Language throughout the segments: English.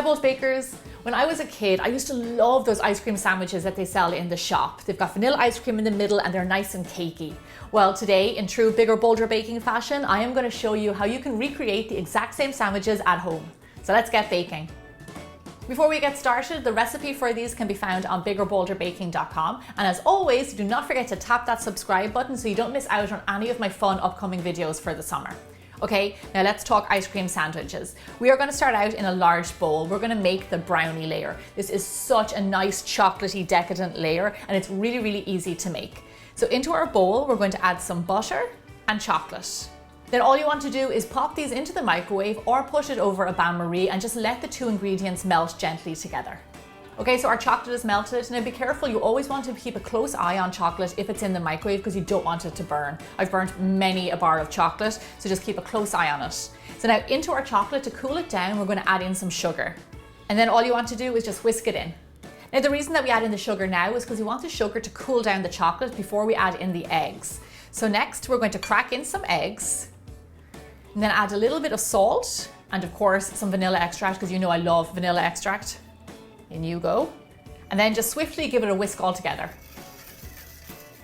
Bold Bakers. When I was a kid, I used to love those ice cream sandwiches that they sell in the shop. They've got vanilla ice cream in the middle and they're nice and cakey. Well, today, in true bigger, bolder baking fashion, I am going to show you how you can recreate the exact same sandwiches at home. So let's get baking. Before we get started, the recipe for these can be found on biggerbolderbaking.com. And as always, do not forget to tap that subscribe button so you don't miss out on any of my fun upcoming videos for the summer. Okay, now let's talk ice cream sandwiches. We are going to start out in a large bowl. We're going to make the brownie layer. This is such a nice chocolatey decadent layer and it's really, really easy to make. So into our bowl, we're going to add some butter and chocolate. Then all you want to do is pop these into the microwave or put it over a bain-marie and just let the two ingredients melt gently together. Okay, so our chocolate is melted. Now be careful, you always want to keep a close eye on chocolate if it's in the microwave because you don't want it to burn. I've burnt many a bar of chocolate, so just keep a close eye on it. So now into our chocolate, to cool it down, we're going to add in some sugar. And then all you want to do is just whisk it in. Now the reason that we add in the sugar now is because we want the sugar to cool down the chocolate before we add in the eggs. So next we're going to crack in some eggs and then add a little bit of salt and of course some vanilla extract because you know I love vanilla extract. In you go. And then just swiftly give it a whisk all together.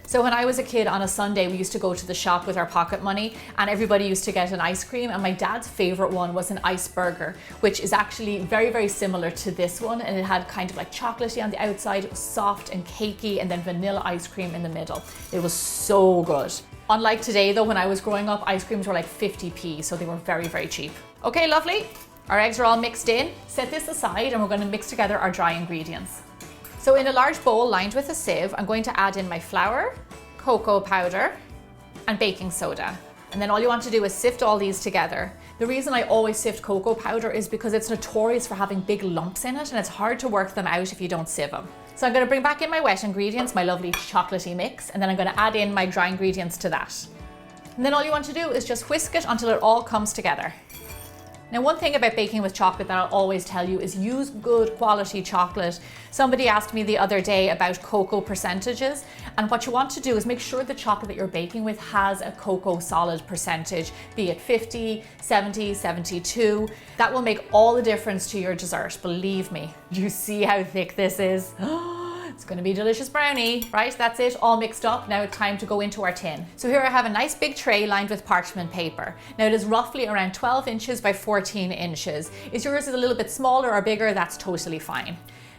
So when I was a kid on a Sunday, we used to go to the shop with our pocket money and everybody used to get an ice cream, and my dad's favorite one was an ice burger, which is actually very, very similar to this one, and it had kind of like chocolatey on the outside, it was soft and cakey, and then vanilla ice cream in the middle. It was so good. Unlike today though, when I was growing up, ice creams were like 50p, so they were very, very cheap. Okay, lovely. Our eggs are all mixed in. Set this aside and we're going to mix together our dry ingredients. So in a large bowl lined with a sieve, I'm going to add in my flour, cocoa powder, and baking soda. And then all you want to do is sift all these together. The reason I always sift cocoa powder is because it's notorious for having big lumps in it and it's hard to work them out if you don't sieve them. So I'm going to bring back in my wet ingredients, my lovely chocolatey mix, and then I'm going to add in my dry ingredients to that. And then all you want to do is just whisk it until it all comes together. Now, one thing about baking with chocolate that I'll always tell you is use good quality chocolate. Somebody asked me the other day about cocoa percentages, and what you want to do is make sure the chocolate that you're baking with has a cocoa solid percentage, be it 50, 70, 72. That will make all the difference to your dessert, believe me. Do you see how thick this is? It's going to be delicious brownie, right? That's it, all mixed up. Now it's time to go into our tin. So here I have a nice big tray lined with parchment paper. Now it is roughly around 12 inches by 14 inches. If yours is a little bit smaller or bigger, that's totally fine.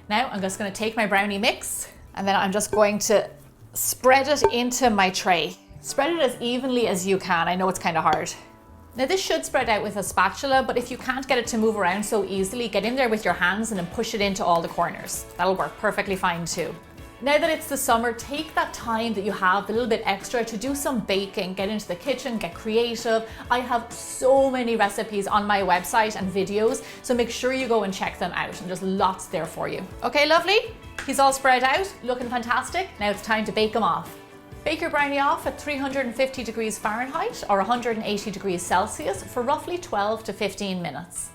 Now I'm just going to take my brownie mix and then I'm just going to spread it into my tray. Spread it as evenly as you can. I know it's kind of hard. Now this should spread out with a spatula, but if you can't get it to move around so easily, get in there with your hands and then push it into all the corners. That'll work perfectly fine too. Now that it's the summer, take that time that you have, a little bit extra, to do some baking. Get into the kitchen, get creative. I have so many recipes on my website and videos, so make sure you go and check them out, and there's lots there for you. Okay, lovely. He's all spread out, looking fantastic. Now it's time to bake them off. Bake your brownie off at 350 degrees Fahrenheit or 180 degrees Celsius for roughly 12 to 15 minutes.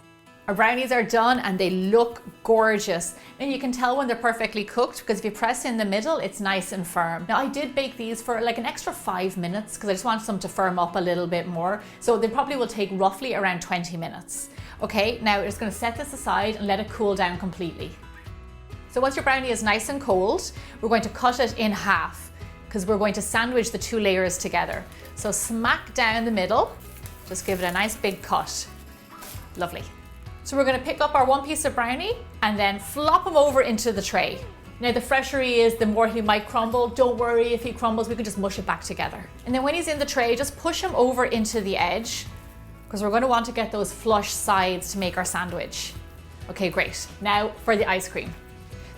Our brownies are done and they look gorgeous. And you can tell when they're perfectly cooked because if you press in the middle, it's nice and firm. Now I did bake these for like an extra 5 minutes because I just want them to firm up a little bit more. So they probably will take roughly around 20 minutes. Okay, now we're just going to set this aside and let it cool down completely. So once your brownie is nice and cold, we're going to cut it in half, because we're going to sandwich the two layers together. So smack down the middle, just give it a nice big cut. Lovely. So we're going to pick up our one piece of brownie and then flop him over into the tray. Now the fresher he is, the more he might crumble. Don't worry if he crumbles, we can just mush it back together. And then when he's in the tray, just push him over into the edge because we're going to want to get those flush sides to make our sandwich. Okay, great. Now for the ice cream.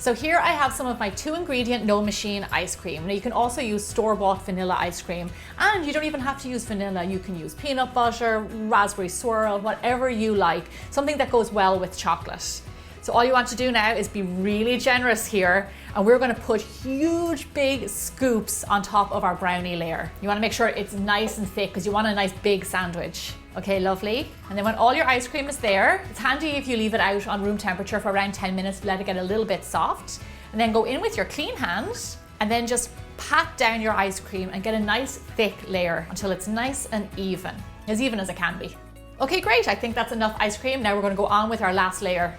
So here I have some of my 2-ingredient no machine ice cream. Now you can also use store-bought vanilla ice cream, and you don't even have to use vanilla. You can use peanut butter, raspberry swirl, whatever you like, something that goes well with chocolate. So all you want to do now is be really generous here, and we're going to put huge big scoops on top of our brownie layer. You want to make sure it's nice and thick because you want a nice big sandwich. Okay, lovely. And then when all your ice cream is there, it's handy if you leave it out on room temperature for around 10 minutes to let it get a little bit soft. And then go in with your clean hand and then just pat down your ice cream and get a nice thick layer until it's nice and even as it can be. Okay, great. I think that's enough ice cream. Now we're going to go on with our last layer.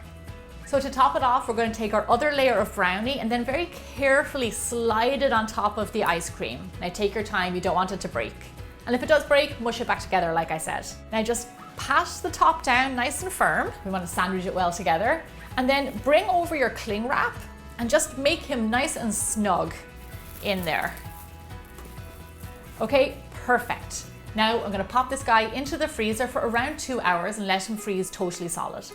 So to top it off, we're going to take our other layer of brownie and then very carefully slide it on top of the ice cream. Now take your time, you don't want it to break. And if it does break, mush it back together like I said. Now just pat the top down nice and firm. We want to sandwich it well together. And then bring over your cling wrap and just make him nice and snug in there. Okay, perfect. Now I'm going to pop this guy into the freezer for around 2 hours and let him freeze totally solid.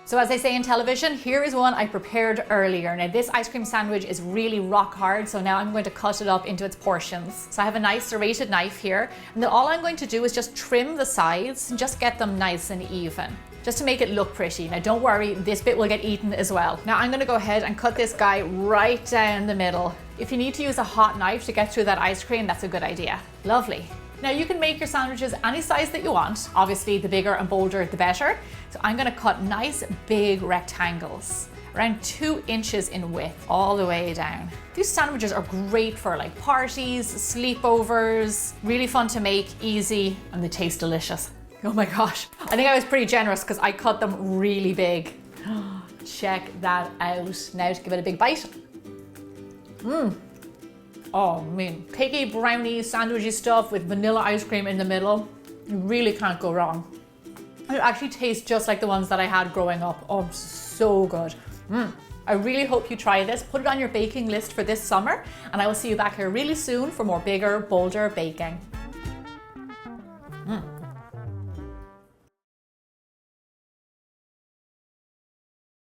So as they say in television, here is one I prepared earlier. Now this ice cream sandwich is really rock hard, so now I'm going to cut it up into its portions. So I have a nice serrated knife here, and then all I'm going to do is just trim the sides and just get them nice and even, just to make it look pretty. Now don't worry, this bit will get eaten as well. Now I'm gonna go ahead and cut this guy right down the middle. If you need to use a hot knife to get through that ice cream, that's a good idea. Lovely. Now you can make your sandwiches any size that you want. Obviously the bigger and bolder the better. So I'm gonna cut nice big rectangles, around 2 inches in width, all the way down. These sandwiches are great for like parties, sleepovers, really fun to make, easy, and they taste delicious. Oh my gosh, I think I was pretty generous because I cut them really big. Check that out. Now to give it a big bite. Oh man, cakey, brownie, sandwichy stuff with vanilla ice cream in the middle. You really can't go wrong. It actually tastes just like the ones that I had growing up. Oh, so good. I really hope you try this. Put it on your baking list for this summer, and I will see you back here really soon for more bigger, bolder baking.